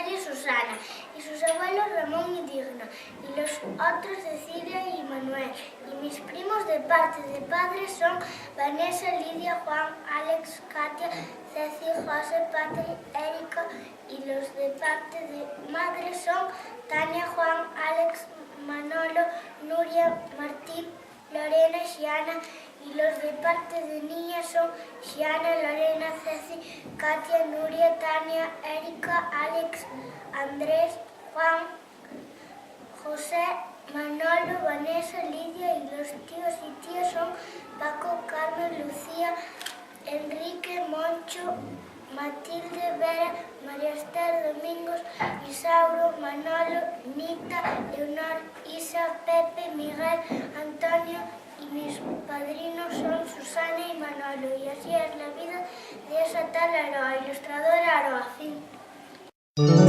madre Susana, y sus abuelos Ramón y Digna, y los otros Cecilia y Manuel. Y mis primos de parte de padre son Vanessa, Lidia, Juan, Alex, Katia, Ceci, José, Patrick, Erika, y los de parte de madre son Tania, Juan, Alex, Manolo, Nuria, Martín, Lorena, Xiana, y los de parte de niña son Xiana, Lorena, Ceci, Katia, Nuria, Tania, Erika, Alex, Andrés, Juan, José, Manolo, Vanessa, Lidia, y los tíos y tías son Paco, Carmen, Lucía, Enrique, Moncho, Matilde, Vera, María Esther, Domingos, Isauro, Manolo, Nita, Leonor, Isa, Pepe, Miguel, Antonio, y mis padrinos son Susana y Manolo. Y así es la vida de esa tal Aroa, ilustradora Aroa. Fin.